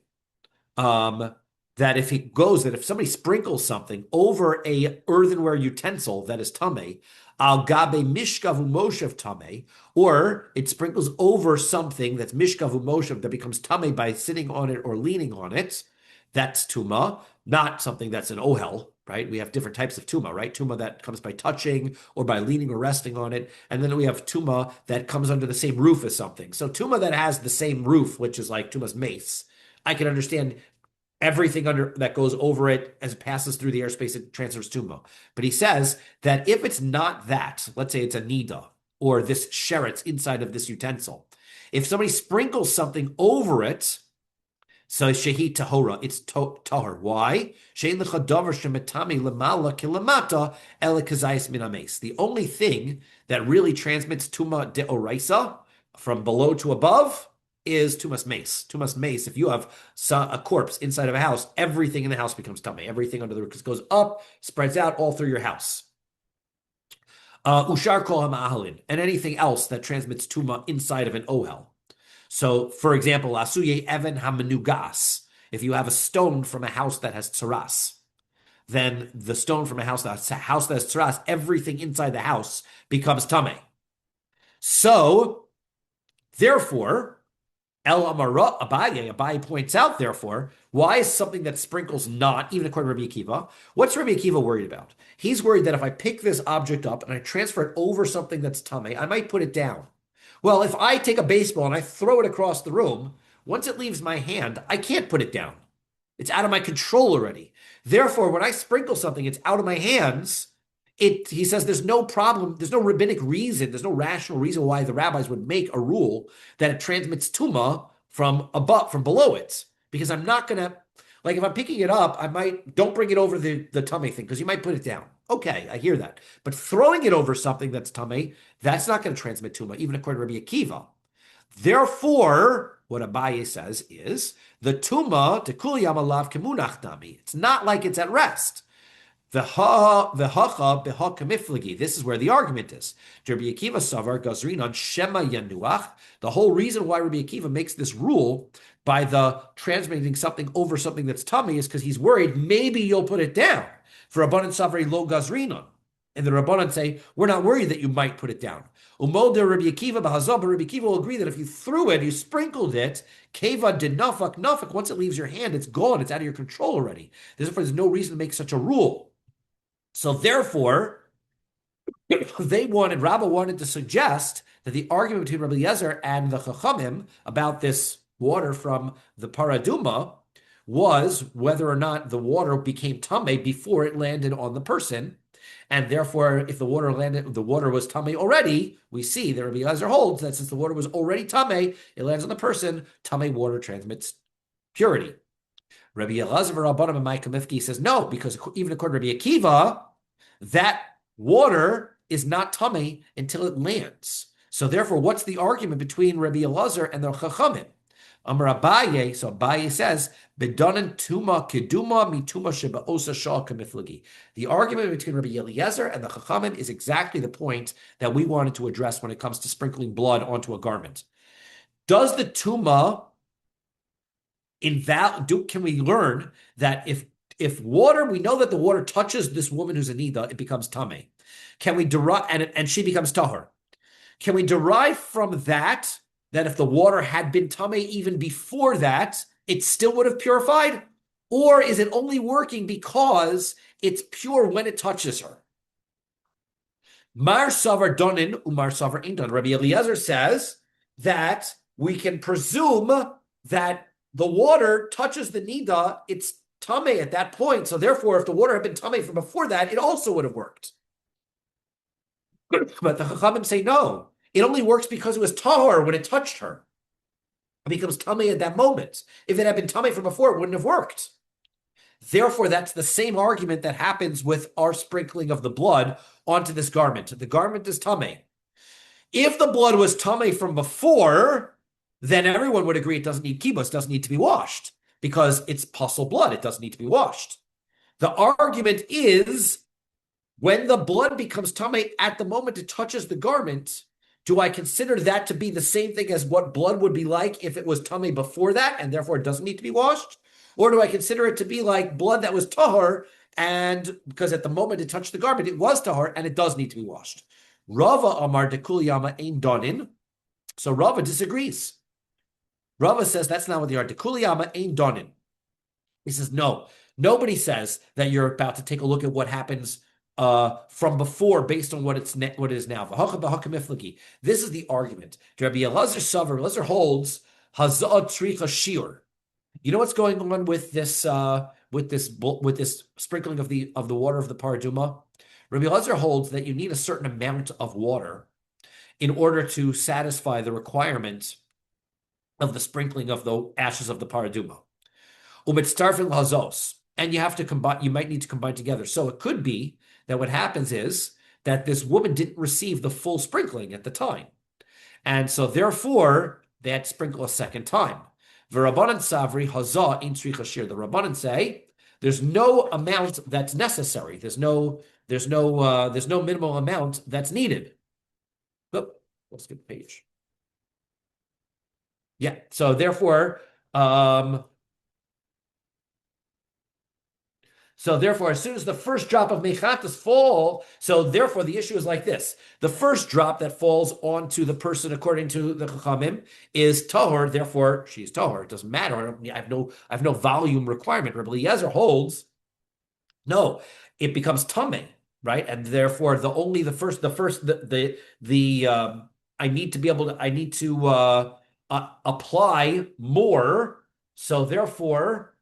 That if somebody sprinkles something over a earthenware utensil that is tameh, al gabe mishkavu moshev tameh, or it sprinkles over something that's mishkavu moshev that becomes tameh by sitting on it or leaning on it, that's tuma, not something that's an ohel, right? We have different types of tuma, right? Tuma that comes by touching or by leaning or resting on it, and then we have tuma that comes under the same roof as something. So tuma that has the same roof, which is like tuma's mace, I can understand everything under that goes over it as it passes through the airspace, it transfers tuma. But he says that if it's not that, let's say it's a nida or this sheretz inside of this utensil, if somebody sprinkles something over it, so shehi tahora, it's tahor. Why? Shein l'chadavar shemetami lemala kilamata ela kazayis min hames. The only thing that really transmits tuma de oraisa from below to above is tumas mace. Tumas mace, if you have a corpse inside of a house, everything in the house becomes tummy. Everything under the roof goes up, spreads out all through your house. Ushar kol ha'ma'ahalin, and anything else that transmits tuma inside of an ohel. So, for example, asuye even hamenugas. If you have a stone from a house that has tsaras, then the stone from a house that has tsaras, everything inside the house becomes tameh. So, therefore, El Amara Abaye points out, therefore, why is something that sprinkles not, even according to Rabbi Akiva, what's Rabbi Akiva worried about? He's worried that if I pick this object up and I transfer it over something that's tameh, I might put it down. Well, if I take a baseball and I throw it across the room, once it leaves my hand, I can't put it down. It's out of my control already. Therefore, when I sprinkle something, it's out of my hands. He says there's no problem, there's no rabbinic reason, there's no rational reason why the rabbis would make a rule that it transmits tuma from below it. Because I'm not gonna, like if I'm picking it up, don't bring it over the tummy thing, because you might put it down. Okay, I hear that. But throwing it over something that's tummy, that's not going to transmit tuma, even according to Rabbi Akiva. Therefore, what Abaye says is, the tuma, tekul yam alav kemunach nami. It's not like it's at rest. This is where the argument is. Rabbi Akiva savar gazrin on shema yanuach. The whole reason why Rabbi Akiva makes this rule by the transmitting something over something that's tummy is because he's worried maybe you'll put it down. For Rabbanan savari lo gazrinon. And the Rabbanan say, we're not worried that you might put it down. Umod Rabbi Akiva b'hazah, but Rabbi Akiva will agree that if you threw it, you sprinkled it, keva did nafak, once it leaves your hand, it's gone, it's out of your control already. Therefore, there's no reason to make such a rule. So therefore, Rabbi wanted to suggest that the argument between Rabbi Eliezer and the Chachamim about this water from the Paraduma was whether or not the water became tameh before it landed on the person. And therefore, if the water was tameh already, we see that Rabbi Eliezer holds that since the water was already tameh, it lands on the person, tameh water transmits purity. Rabbi Eliezer Rabbanim and Micah Mifki says no, because even according to Rabbi Akiva, that water is not tameh until it lands. So therefore, what's the argument between Rabbi Eliezer and the Chachamim? Amar Abaye, so Abaye says, "Bedanan tuma keduma mituma shebaosa shah kamiflagi." The argument between Rabbi Eliezer and the Chachamim is exactly the point that we wanted to address when it comes to sprinkling blood onto a garment. Does the tuma Can we learn that if water, we know that the water touches this woman who's a nida, it becomes tameh. Can we derive and she becomes tahor? Can we derive from that if the water had been tameh even before that, it still would have purified? Or is it only working because it's pure when it touches her? Mar Savar Donin Umar Savar Indon. Rabbi Eliezer says that we can presume that the water touches the nida, it's tameh at that point. So therefore, if the water had been tameh from before that, it also would have worked. But the Chachamim say no. It only works because it was tahor when it touched her. It becomes tameh at that moment. If it had been tameh from before, it wouldn't have worked. Therefore, that's the same argument that happens with our sprinkling of the blood onto this garment. The garment is tameh. If the blood was tameh from before, then everyone would agree it doesn't need kibbutz, doesn't need to be washed, because it's puzzle blood. It doesn't need to be washed. The argument is when the blood becomes tameh at the moment it touches the garment, do I consider that to be the same thing as what blood would be like if it was tameh before that, and therefore it doesn't need to be washed? Or do I consider it to be like blood that was tahor, and because at the moment it touched the garment, it was tahor, and it does need to be washed? Rava Amar Dekul Yama Ein Donin. So Rava disagrees. Rava says that's not what they are. Dekul Yama Ein Donin. He says, no, nobody says that you're about to take a look at what happens from before based on what it is now. This is the argument. Rabbi Elazar holds Hazah Tricha Shiur. You know what's going on with this sprinkling of the water of the paraduma? Rabbi Elazar holds that you need a certain amount of water in order to satisfy the requirement of the sprinkling of the ashes of the paraduma. Umitztarfin hazos, and you have to combine. You might need to combine together. So it could be that what happens is that this woman didn't receive the full sprinkling at the time, and so therefore they had to sprinkle a second time. V'Rabbanan savri hazah in tzricha shir. The Rabbanan say there's no amount that's necessary. There's no minimal amount that's needed. Oh, let's skip the page. Yeah. So therefore, as soon as the first drop of mechatas fall, so therefore the issue is like this. The first drop that falls onto the person, according to the Chachamim, is tahor. Therefore, she's tahor. It doesn't matter. I have no volume requirement. Rabbi Eliezer holds, no, it becomes tameh, right? And therefore, I need to apply more. So therefore,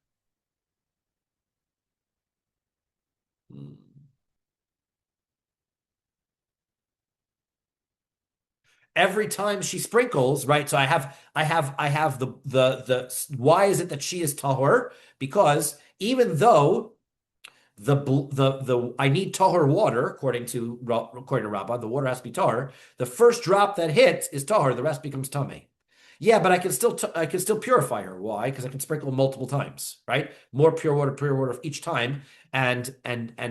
every time she sprinkles, right? So I have the why is it that she is tahor? Because even though I need tahor water, according to Rabbi, the water has to be tahor. The first drop that hits is tahor, the rest becomes tameh. Yeah, but I can still purify her. Why? Because I can sprinkle multiple times, right? More pure water each time, and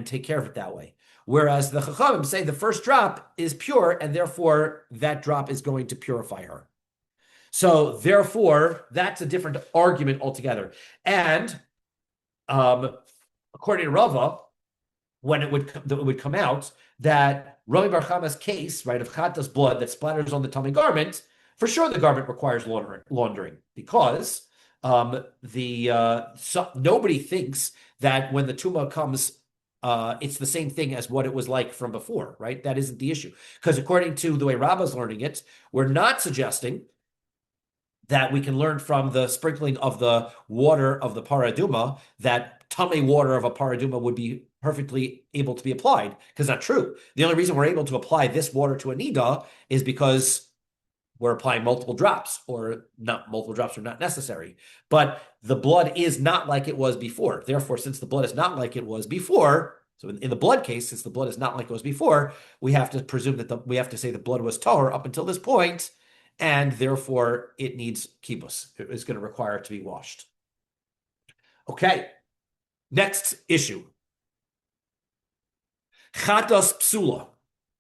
take care of it that way. Whereas the Chachamim say the first drop is pure, and therefore that drop is going to purify her. So therefore, that's a different argument altogether. And according to Rava, when it would come out that Rabbi Bar Chama's case, right, of Chata's blood that splatters on the tummy garment, for sure the garment requires laundering because nobody thinks that when the tumah comes, it's the same thing as what it was like from before, right? That isn't the issue. Because according to the way Rabbah's learning it, we're not suggesting that we can learn from the sprinkling of the water of the paraduma that tummy water of a paraduma would be perfectly able to be applied, because that's not true. The only reason we're able to apply this water to a nida is because we're applying multiple drops, or not multiple drops are not necessary. But the blood is not like it was before. Therefore, since the blood is not like it was before, so in the blood case, since the blood is not like it was before, we have to presume that we have to say the blood was tahor up until this point, and therefore it needs kibbutz. It's going to require it to be washed. Okay, next issue. Chatos psula.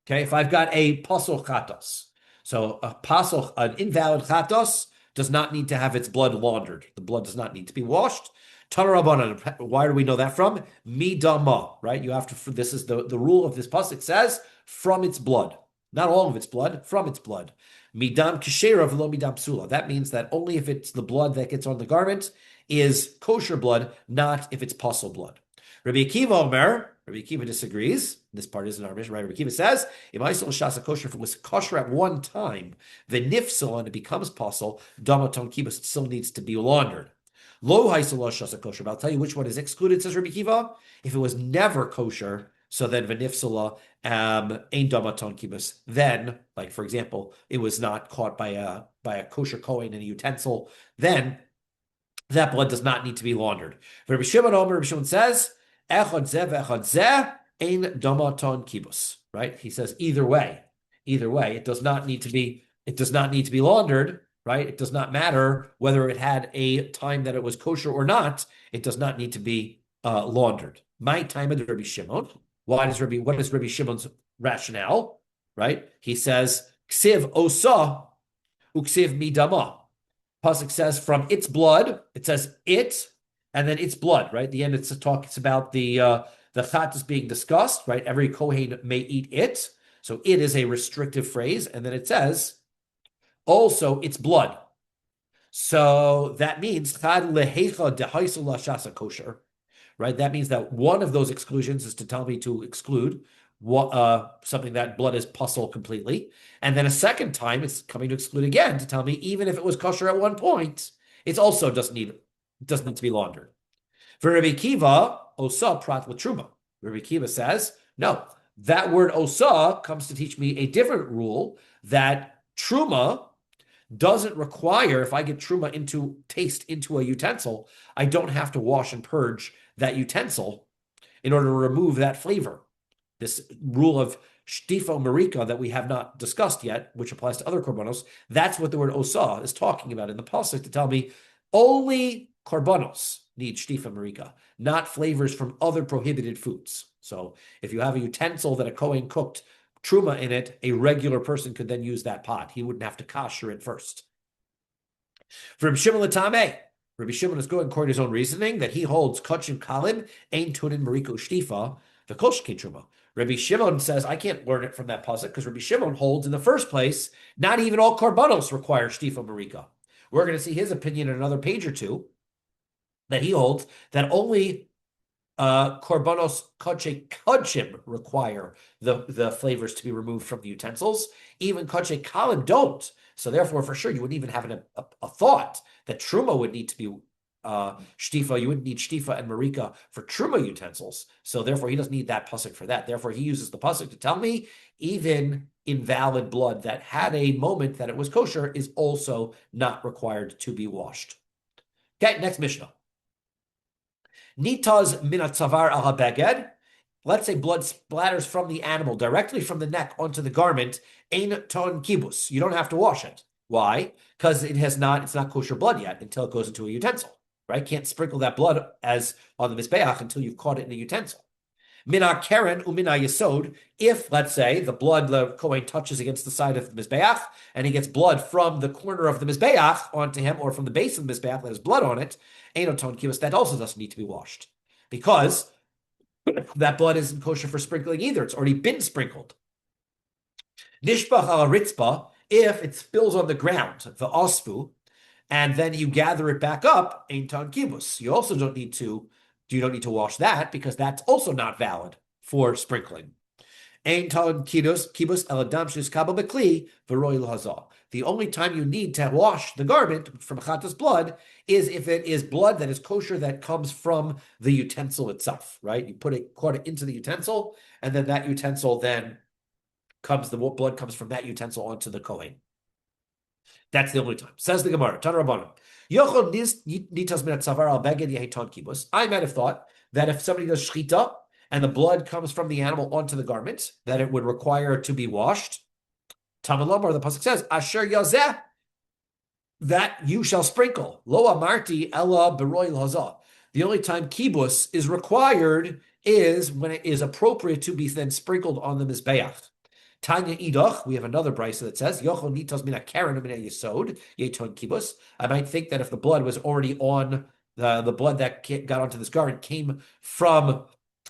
Okay, if I've got a pasol chatos. So a pasol, an invalid chatos, does not need to have its blood laundered. The blood does not need to be washed. Tanarabanan, why do we know that from? Midama, right? You have to, this is the rule of this pasuk says, from its blood. Not all of its blood, from its blood. Midam kishera v'lo midam psula. That means that only if it's the blood that gets on the garment is kosher blood, not if it's pasul blood. Rabbi Akiva Omer, Rabbi Akiva disagrees. This part isn't our mission, right? Rabbi Akiva says, if Isol Shasa kosher, if it was kosher at one time, the nifsal and it becomes pasul, damaton kibbutz still needs to be laundered. Lo Isol Shasa kosher, but I'll tell you which one is excluded, says Rabbi Akiva. If it was never kosher, so then v'nifsala ein damaton kibbutz. Then, like for example, it was not caught by a kosher kohen in a utensil, then that blood does not need to be laundered. Rabbi Shimon Omer, Rabbi Shimon says, echad zeh ve'echad zeh ein damaton kibbutz. Right? He says either way, it does not need to be laundered. Right? It does not matter whether it had a time that it was kosher or not. It does not need to be laundered. My time of Rabbi Shimon. What is Rabbi Shimon's rationale? Right? He says, ksiv osa uksiv midama. Pasuk says from its blood, it says it, and then its blood, right? The end it's about the chat is being discussed, right? Every kohen may eat it. So it is a restrictive phrase. And then it says also its blood. So that means chad lehecha dehaisel shasa kosher. Right, that means that one of those exclusions is to tell me to exclude something that blood is pasul completely, and then a second time it's coming to exclude again to tell me even if it was kosher at one point, it also doesn't need to be laundered. For Rabbi Kiva, osa prat l'truma. Rabbi Kiva says no. That word osa comes to teach me a different rule that truma doesn't require, if I get truma into a utensil, I don't have to wash and purge that utensil in order to remove that flavor. This rule of shtifo marika that we have not discussed yet, which applies to other korbanos, that's what the word osa is talking about in the pasuk to tell me only korbanos need shtifa marika, not flavors from other prohibited foods. So if you have a utensil that a kohen cooked truma in it, a regular person could then use that pot. He wouldn't have to kosher it first. From Shimon Latame, Rabbi Shimon is going according to his own reasoning that he holds kachim kalim ein tunin mariko shtifa the koshke truma. Rabbi Shimon says I can't learn it from that pasuk because Rabbi Shimon holds in the first place not even all korbanos require shtifa marika. We're going to see his opinion in another page or two that he holds that only korbanos koche kachim require the flavors to be removed from the utensils. Even koche kalim don't. So therefore, for sure, you wouldn't even have a thought that truma would need to be shtifa. You wouldn't need shtifa and marika for truma utensils. So therefore, he doesn't need that pasuk for that. Therefore, he uses the pasuk to tell me even invalid blood that had a moment that it was kosher is also not required to be washed. Okay, next Mishnah. Nitaz minatzavar al habeged. Let's say blood splatters from the animal directly from the neck onto the garment. Ein ton kibus. You don't have to wash it. Why? Because it's not kosher blood yet until it goes into a utensil. Right? Can't sprinkle that blood as on the mizbeach until you've caught it in a utensil. Mina keren umina yesod. If, let's say, the blood the kohen touches against the side of the mizbeach and he gets blood from the corner of the mizbeach onto him or from the base of the mizbeach that has blood on it, ein ton kibus, that also doesn't need to be washed because that blood isn't kosher for sprinkling either. It's already been sprinkled. Nishbach al ritzpa, if it spills on the ground, the osfu, and then you gather it back up, ein ton kibus. You also don't need to wash that because that's also not valid for sprinkling. Ein ton kibus el adam shniskabel bekli v'roi l'hazah. The only time you need to wash the garment from chatas blood is if it is blood that is kosher that comes from the utensil itself, right? You caught it into the utensil, and then that utensil then the blood comes from that utensil onto the kohen. That's the only time. Says the Gemara, Tan Rabbanon. I might have thought that if somebody does shchita and the blood comes from the animal onto the garment, that it would require to be washed. Tamalamar, the pasuk says, Asher yazeh, that you shall sprinkle. Lo amarti ella beroy l'hazah. The only time kibus is required is when it is appropriate to be then sprinkled on the mizbeach. Tanya Idach, we have another brisa that says, Yochel nitos mina karen mina yesod, yeton kibus. I might think that if the blood was already on, the blood that got onto this garment came from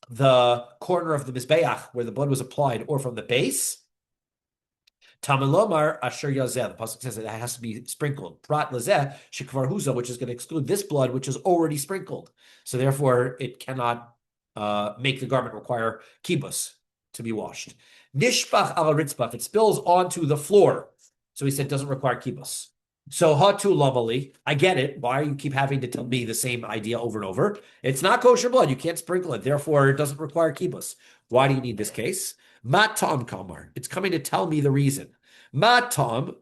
the corner of the Mizbeach where the blood was applied, or from the base. Tamalomar asher yazeh. The pasuk says that it has to be sprinkled. Prat lazeh shekvar huza, which is going to exclude this blood, which is already sprinkled. So therefore, it cannot make the garment require kibus to be washed. Nishbach al ritzbach. If it spills onto the floor, so he said it doesn't require kibus. So hatu lamali, I get it. Why you keep having to tell me the same idea over and over? It's not kosher blood. You can't sprinkle it. Therefore, it doesn't require kibus. Why do you need this case? Matam kamar. It's coming to tell me the reason. Matam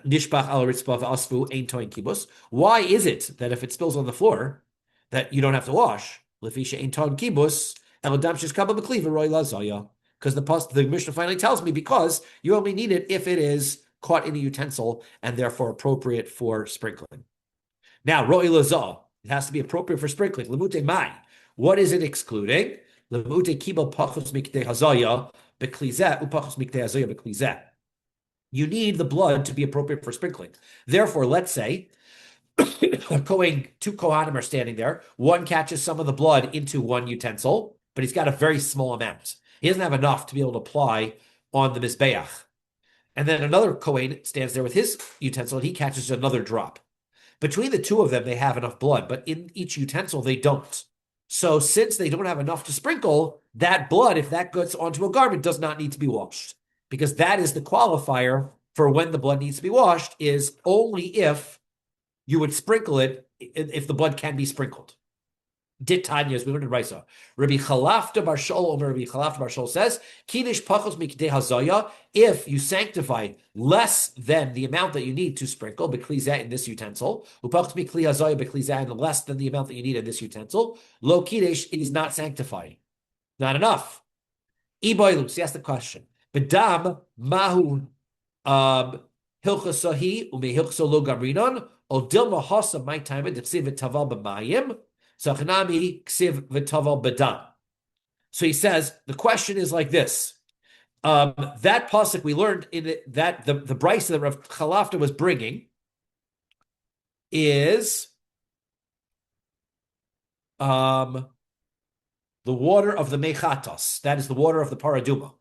nishbach al ritzbah asfu ein toin kibus. Why is it that if it spills on the floor, that you don't have to wash? Lefisha ein toin kibus eladam sheskaba b'kliva roy lazaya. Because the Mishnah finally tells me because you only need it if it is caught in a utensil and therefore appropriate for sprinkling. Now, ro'i lazah, it has to be appropriate for sprinkling. Lemute mai, what is it excluding? Lemute kiba pachus mikdei hazaya beklizeh upachus mikdei hazaya beklizeh. You need the blood to be appropriate for sprinkling. Therefore, let's say two Kohanim are standing there. One catches some of the blood into one utensil, but he's got a very small amount. He doesn't have enough to be able to apply on the Mizbeach. And then another Kohen stands there with his utensil and he catches another drop. Between the two of them, they have enough blood, but in each utensil, they don't. So since they don't have enough to sprinkle, that blood, if that gets onto a garment, does not need to be washed. Because that is the qualifier for when the blood needs to be washed, is only if you would sprinkle it, if the blood can be sprinkled. Dit Tanya, as we learned in Raisa. Rabbi Chalafta Bar Shol, Rabbi Chalafta Bar Shol says, Kinish pachos mikdei hazaya, if you sanctify less than the amount that you need to sprinkle, beklizeh in this utensil, upachos mikli hazaya beklizeh, and less than the amount that you need in this utensil, lo kidesh, it is not sanctifying. Not enough. Iboilus, he asked the question. Bedam mahu hilchasahi ume hilchasa lo gamrinon, o dilma hasa my time depsiv taval b'mayim. So he says, the question is like this. That pasuk we learned in it, that the brisa that Rav Chalafta was bringing is the water of the mechatos. That is the water of the paraduma.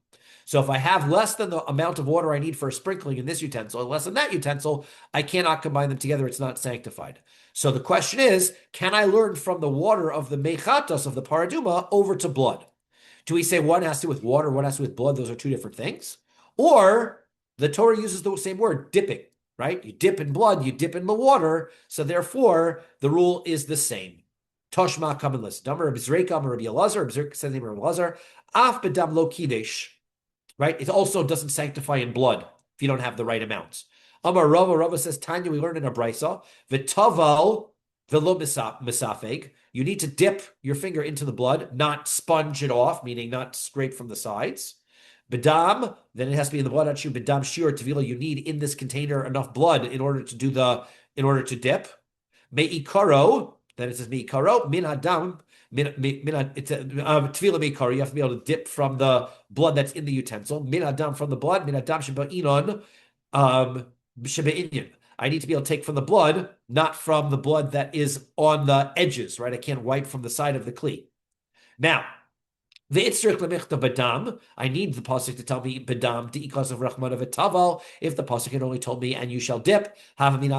So if I have less than the amount of water I need for sprinkling in this utensil, and less than that utensil, I cannot combine them together. It's not sanctified. So the question is, can I learn from the water of the mechatos of the paraduma over to blood? Do we say one has to do with water, one has to do with blood? Those are two different things. Or the Torah uses the same word, dipping, right? You dip in blood, you dip in the water. So therefore, the rule is the same. Toshma, come and listen. Damar Rabbi Zreika, Rabbi Elazar, Rabbi Zreika says the name of Rabbi Elazar. Af bedam lo kidesh. Right? It also doesn't sanctify in blood if you don't have the right amounts. Amar Rava says, Tanya, we learned in a brisa, v'taval v'lo misafeg. You need to dip your finger into the blood, not sponge it off, meaning not scrape from the sides. Bedam, then it has to be in the blood. Achu bedam shiur tevila. You need in this container enough blood in order to dip. Me'ikaro, then it says me'ikaro, min adam. It's tefillah meikar. You have to be able to dip from the blood that's in the utensil. Min adam from the blood. Min adam sheba'inon shebainyan. I need to be able to take from the blood, not from the blood that is on the edges. Right? I can't wipe from the side of the kli. Now, I need the pasuk to tell me bedam because of Rahman v'taval. If the pasuk had only told me and you shall dip, I might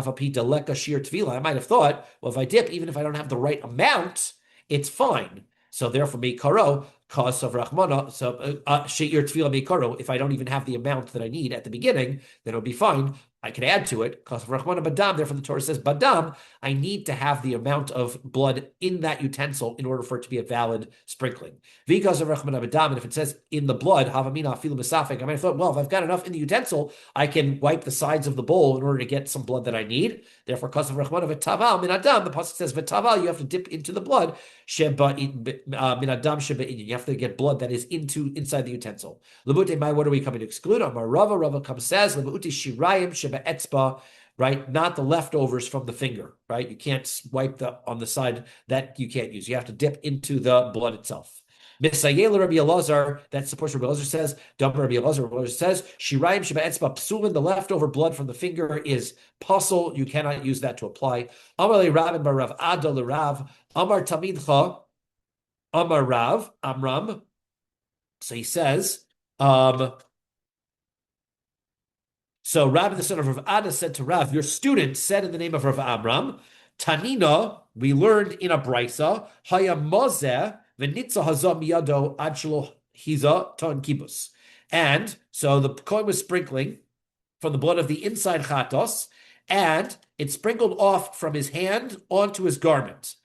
have thought, well, if I dip, even if I don't have the right amount, it's fine. So therefore, meikaro, cause of Rahmana, so she'ir tefillah meikaro, if I don't even have the amount that I need at the beginning, then it'll be fine. I can add to it, cause of Rahmana badam, therefore the Torah says, badam, I need to have the amount of blood in that utensil in order for it to be a valid sprinkling. Because of Rahmana badam, and if it says in the blood, havamina filu misafek, I might have thought, well, if I've got enough in the utensil, I can wipe the sides of the bowl in order to get some blood that I need. Therefore, cause of Rahmana v'taval min adam, the pasuk says v'taval, you have to dip into the blood, sheba min adam sheba inyan. You have to get blood that is inside the utensil. Lebute mai, what are we coming to exclude? Amar Rava comes says lebuti shirayim sheba etzba, right? Not the leftovers from the finger, right? You can't wipe on the side that you can't use. You have to dip into the blood itself. Misayel Rabbi Elazar, that supports Rabbi Elazar says, Rabbi Elazar says, Shiraim Sheba Etzba Psulin, the leftover blood from the finger is puzzle. You cannot use that to apply. Amar le Rav bar Rav Ada le Rav, Amar Tamidcha, Amar Rav, Amram. So he says, so Rav, the son of Rav Ada, said to Rav, your student said in the name of Rav Amram, Tanina, we learned in a brisa, Haya Mozeh, V'nitza Hazam Miyado Adshelo Hiza Ton Kibus. And so the coin was sprinkling from the blood of the inside chatos, and it sprinkled off from his hand onto his garment.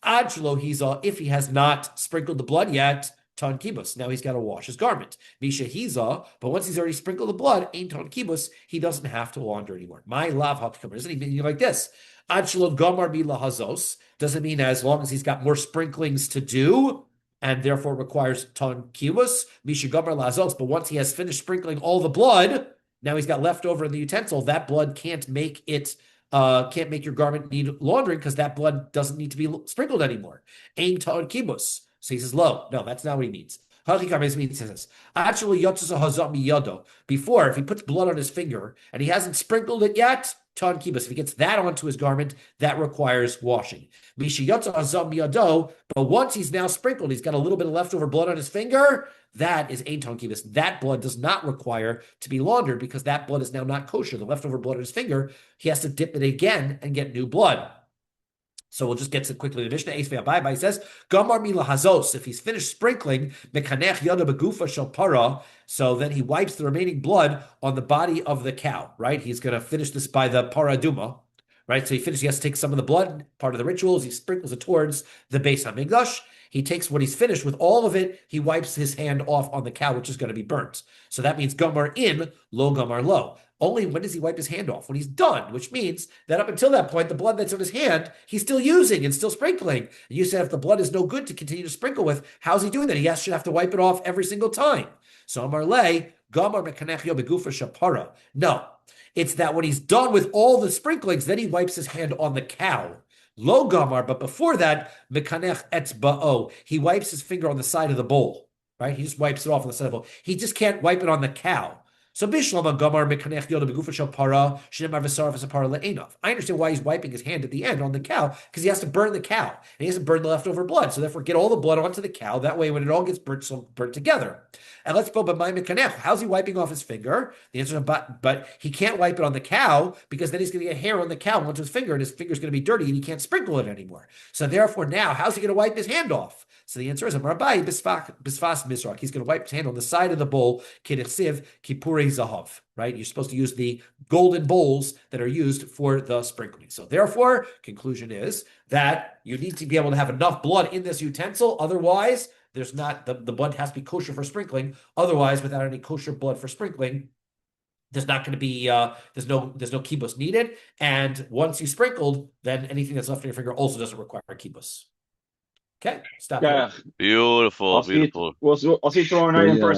Adshelo Hiza, if he has not sprinkled the blood yet, Ton Kibus. Now he's got to wash his garment. Misha Hiza, but once he's already sprinkled the blood, Ain Ton Kibus, he doesn't have to launder anymore. My lav hakkamer. Doesn't he mean like this? Adshelo Gomar Mila Hazos doesn't mean as long as he's got more sprinklings to do, and therefore requires Ton Kibus, Misha Gomar Lazos. But once he has finished sprinkling all the blood, now he's got leftover in the utensil. That blood can't make your garment need laundering because that blood doesn't need to be sprinkled anymore. Ain Ton Kibus. So he says, no, that's not what he means. He says, actually, before, if he puts blood on his finger and he hasn't sprinkled it yet, Ton Kibus, if he gets that onto his garment, that requires washing. But once he's now sprinkled, he's got a little bit of leftover blood on his finger, that is Ein Ton Kibus. That blood does not require to be laundered because that blood is now not kosher. The leftover blood on his finger, he has to dip it again and get new blood. So we'll just get to quickly the Mishnah. He says, Gamar mila hazos. If he's finished sprinkling, mekanech yada begufa shel para, so then he wipes the remaining blood on the body of the cow, right? He's going to finish this by the paraduma, right? So he has to take some of the blood, part of the rituals, he sprinkles it towards the Beis HaMikdash. He takes what he's finished with all of it, he wipes his hand off on the cow, which is going to be burnt. So that means Gamar in, lo Gamar lo. Only when does he wipe his hand off? When he's done, which means that up until that point, the blood that's on his hand, he's still using and still sprinkling. And you said if the blood is no good to continue to sprinkle with, how's he doing that? He should have to wipe it off every single time. So Amar Le, Gamar mekanech yo begufa shapara. No, it's that when he's done with all the sprinklings, then he wipes his hand on the cow. Lo Gamar, but before that, mekanech etzba'o. He wipes his finger on the side of the bowl, right? He just wipes it off on the side of the bowl. He just can't wipe it on the cow. So Bishlama Gamar mekanech yoda begufa shel para shenamar v'sarav v'sapara le'enov. I understand why he's wiping his hand at the end on the cow because he has to burn the cow and he has to burn the leftover blood. So therefore, get all the blood onto the cow. That way, when it all gets burnt, so burnt together. And let's go by mekanech. How's he wiping off his finger? The answer is but he can't wipe it on the cow because then he's going to get hair on the cow onto his finger and his finger's going to be dirty and he can't sprinkle it anymore. So therefore, now how's he going to wipe his hand off? So the answer is Rabbi bisfas misrak. He's going to wipe his hand on the side of the bowl. Kidechsiv kipurei zahav. Right? You're supposed to use the golden bowls that are used for the sprinkling. So therefore, conclusion is that you need to be able to have enough blood in this utensil. Otherwise, there's not the blood has to be kosher for sprinkling. Otherwise, without any kosher blood for sprinkling, there's not going to be there's no kibbutz needed. And once you sprinkled, then anything that's left on your finger also doesn't require kibbutz. Okay, stop. Yeah. Beautiful, beautiful. I'll see you tomorrow night in person.